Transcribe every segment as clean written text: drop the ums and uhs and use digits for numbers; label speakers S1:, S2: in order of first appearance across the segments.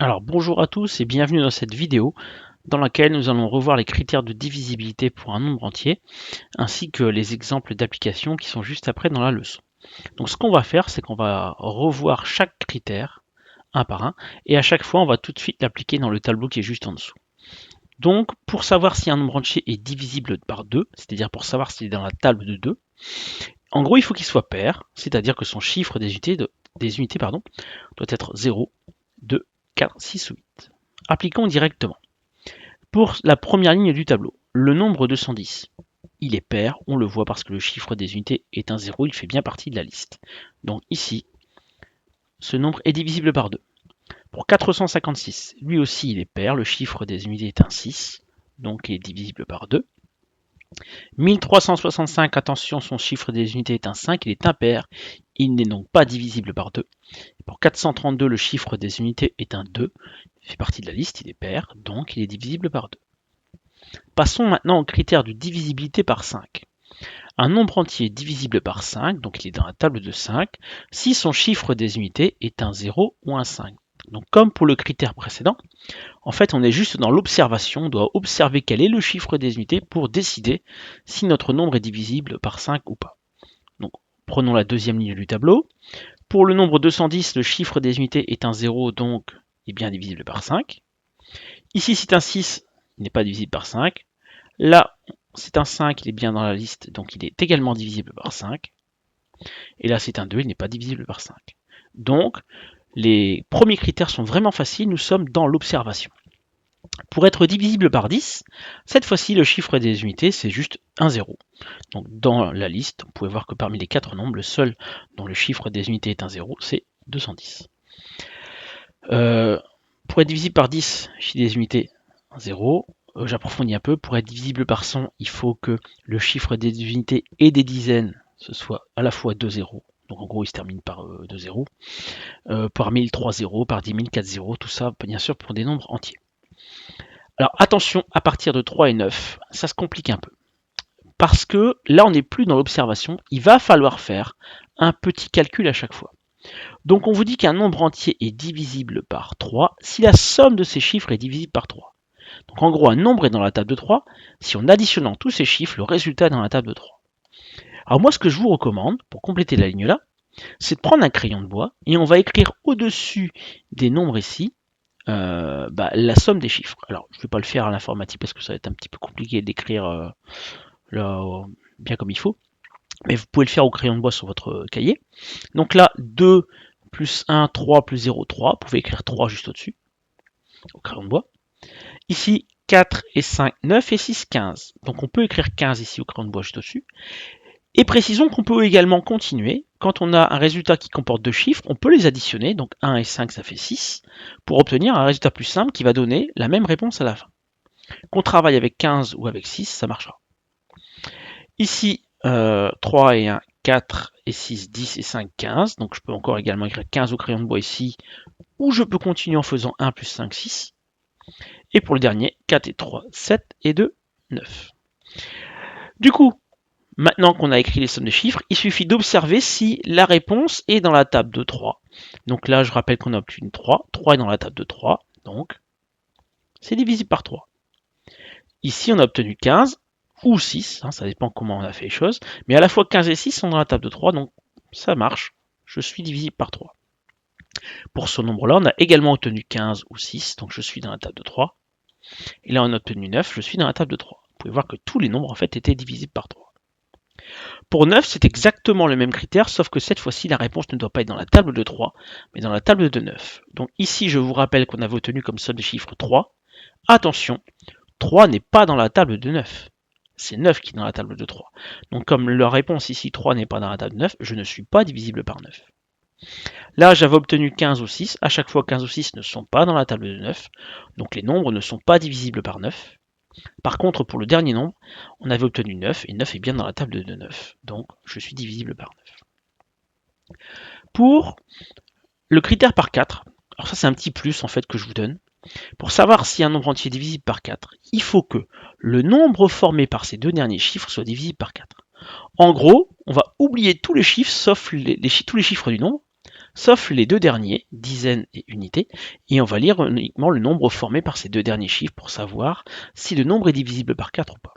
S1: Alors bonjour à tous et bienvenue dans cette vidéo dans laquelle nous allons revoir les critères de divisibilité pour un nombre entier ainsi que les exemples d'application qui sont juste après dans la leçon. Donc ce qu'on va faire, c'est qu'on va revoir chaque critère un par un et à chaque fois on va tout de suite l'appliquer dans le tableau qui est juste en dessous. Donc pour savoir si un nombre entier est divisible par 2, c'est-à-dire pour savoir s'il est dans la table de 2, en gros il faut qu'il soit pair, c'est-à-dire que son chiffre des unités doit être 0, 2, 4, 6 ou 8. Appliquons directement. Pour la première ligne du tableau, le nombre 210, il est pair, on le voit parce que le chiffre des unités est un 0, il fait bien partie de la liste. Donc ici, ce nombre est divisible par 2. Pour 456, lui aussi il est pair, le chiffre des unités est un 6, donc il est divisible par 2. 1365, attention, son chiffre des unités est un 5, il est impair, il n'est donc pas divisible par 2. Pour 432, le chiffre des unités est un 2, il fait partie de la liste, il est pair, donc il est divisible par 2. Passons maintenant au critère de divisibilité par 5. Un nombre entier est divisible par 5, donc il est dans la table de 5, si son chiffre des unités est un 0 ou un 5. Donc comme pour le critère précédent, en fait on est juste dans l'observation, on doit observer quel est le chiffre des unités pour décider si notre nombre est divisible par 5 ou pas. Donc prenons la deuxième ligne du tableau. Pour le nombre 210, le chiffre des unités est un 0, donc il est bien divisible par 5. Ici c'est un 6, il n'est pas divisible par 5. Là, c'est un 5, il est bien dans la liste, donc il est également divisible par 5. Et là, c'est un 2, il n'est pas divisible par 5. Donc, les premiers critères sont vraiment faciles, nous sommes dans l'observation. Pour être divisible par 10, cette fois-ci, le chiffre des unités, c'est juste un 0. Donc, dans la liste, vous pouvez voir que parmi les 4 nombres, le seul dont le chiffre des unités est un 0, c'est 210. Pour être divisible par 10, chiffre des unités, 0. J'approfondis un peu. Pour être divisible par 100, il faut que le chiffre des unités et des dizaines, ce soit à la fois 2 zéros. Donc en gros, il se termine par 2 zéros. Par 1000, 3 zéros. Par 10 000, 4 zéros. Tout ça, bien sûr, pour des nombres entiers. Alors attention, à partir de 3 et 9, ça se complique un peu. Parce que là, on n'est plus dans l'observation. Il va falloir faire un petit calcul à chaque fois. Donc on vous dit qu'un nombre entier est divisible par 3 si la somme de ces chiffres est divisible par 3. Donc en gros, un nombre est dans la table de 3. Si on additionne tous ces chiffres, le résultat est dans la table de 3. Alors moi, ce que je vous recommande, pour compléter la ligne là, c'est de prendre un crayon de bois et on va écrire au-dessus des nombres ici la somme des chiffres. Alors, je ne vais pas le faire à l'informatique parce que ça va être un petit peu compliqué d'écrire bien comme il faut. Mais vous pouvez le faire au crayon de bois sur votre cahier. Donc là, 2 plus 1, 3 plus 0, 3. Vous pouvez écrire 3 juste au-dessus, au crayon de bois. Ici, 4 et 5, 9 et 6, 15. Donc on peut écrire 15 ici au crayon de bois juste au-dessus. Et précisons qu'on peut également continuer. Quand on a un résultat qui comporte deux chiffres, on peut les additionner. Donc 1 et 5, ça fait 6. Pour obtenir un résultat plus simple qui va donner la même réponse à la fin. Qu'on travaille avec 15 ou avec 6, ça marchera. Ici, 3 et 1, 4 et 6, 10 et 5, 15. Donc je peux encore également écrire 15 au crayon de bois ici. Ou je peux continuer en faisant 1 plus 5, 6. Et pour le dernier, 4 et 3, 7 et 2, 9. Du coup, maintenant qu'on a écrit les sommes de chiffres, il suffit d'observer si la réponse est dans la table de 3. Donc là, je rappelle qu'on a obtenu 3. 3 est dans la table de 3, donc c'est divisible par 3. Ici, on a obtenu 15 ou 6, ça dépend comment on a fait les choses, mais à la fois 15 et 6 sont dans la table de 3, donc ça marche, je suis divisible par 3. Pour ce nombre-là, on a également obtenu 15 ou 6, donc je suis dans la table de 3. Et là, on a obtenu 9, je suis dans la table de 3. Vous pouvez voir que tous les nombres en fait étaient divisibles par 3. Pour 9, c'est exactement le même critère, sauf que cette fois-ci, la réponse ne doit pas être dans la table de 3, mais dans la table de 9. Donc ici, je vous rappelle qu'on avait obtenu comme somme de chiffres 3. Attention, 3 n'est pas dans la table de 9. C'est 9 qui est dans la table de 3. Donc comme la réponse ici, 3 n'est pas dans la table de 9, je ne suis pas divisible par 9. Là, j'avais obtenu 15 ou 6. À chaque fois, 15 ou 6 ne sont pas dans la table de 9. Donc les nombres ne sont pas divisibles par 9. Par contre, pour le dernier nombre, on avait obtenu 9, et 9 est bien dans la table de 9. Donc, je suis divisible par 9. Pour le critère par 4, alors ça c'est un petit plus en fait que je vous donne. Pour savoir si un nombre entier est divisible par 4, il faut que le nombre formé par ces deux derniers chiffres soit divisible par 4. En gros, on va oublier tous les chiffres sauf tous les chiffres du nombre, sauf les deux derniers, dizaines et unités, et on va lire uniquement le nombre formé par ces deux derniers chiffres pour savoir si le nombre est divisible par 4 ou pas.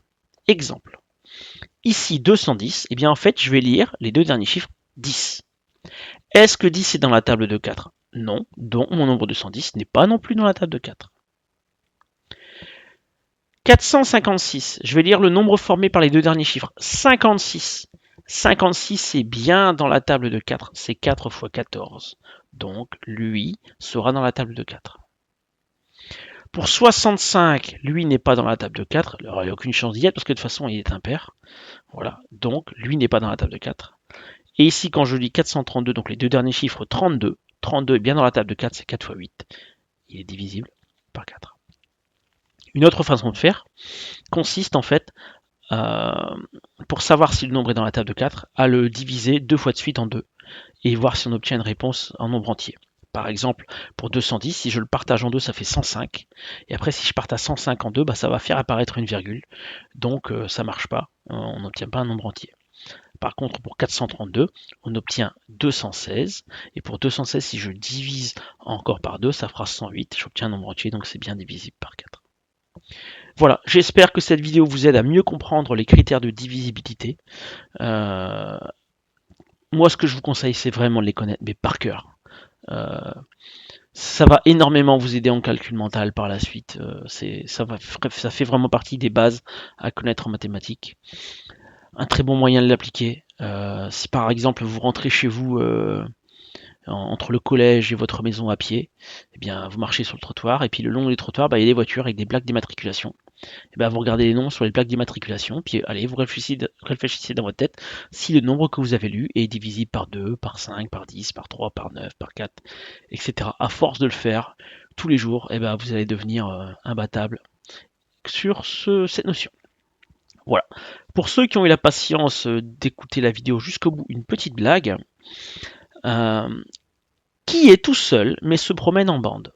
S1: Exemple. Ici 210, et bien en fait je vais lire les deux derniers chiffres 10. Est-ce que 10 est dans la table de 4? Non, donc mon nombre 210 n'est pas non plus dans la table de 4. 456, je vais lire le nombre formé par les deux derniers chiffres. 56. 56 est bien dans la table de 4, c'est 4 fois 14. Donc lui sera dans la table de 4. Pour 65, lui n'est pas dans la table de 4, il n'y a aucune chance d'y être parce que de toute façon il est impair. Voilà, donc lui n'est pas dans la table de 4. Et ici quand je lis 432, donc les deux derniers chiffres 32, 32 est bien dans la table de 4, c'est 4 fois 8. Il est divisible par 4. Une autre façon de faire consiste en fait, pour savoir si le nombre est dans la table de 4, à le diviser deux fois de suite en 2 et voir si on obtient une réponse en nombre entier. Par exemple, pour 210, si je le partage en 2, ça fait 105. Et après, si je partage 105 en 2, ça va faire apparaître une virgule. Donc ça ne marche pas, on n'obtient pas un nombre entier. Par contre, pour 432, on obtient 216. Et pour 216, si je divise encore par 2, ça fera 108. J'obtiens un nombre entier, donc c'est bien divisible par 4. Voilà, j'espère que cette vidéo vous aide à mieux comprendre les critères de divisibilité. Moi, ce que je vous conseille, c'est vraiment de les connaître, mais par cœur. Ça va énormément vous aider en calcul mental par la suite. Ça fait vraiment partie des bases à connaître en mathématiques. Un très bon moyen de l'appliquer. Si par exemple vous rentrez chez vous entre le collège et votre maison à pied, eh bien vous marchez sur le trottoir et puis le long des trottoirs, il y a des voitures avec des plaques d'immatriculation. Et bien vous regardez les noms sur les plaques d'immatriculation, puis allez, vous réfléchissez dans votre tête si le nombre que vous avez lu est divisible par 2, par 5, par 10, par 3, par 9, par 4, etc. À force de le faire tous les jours, et ben vous allez devenir imbattable sur cette notion. Voilà. Pour ceux qui ont eu la patience d'écouter la vidéo jusqu'au bout, une petite blague. Qui est tout seul mais se promène en bande?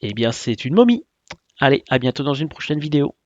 S1: Eh bien c'est une momie. Allez, à bientôt dans une prochaine vidéo.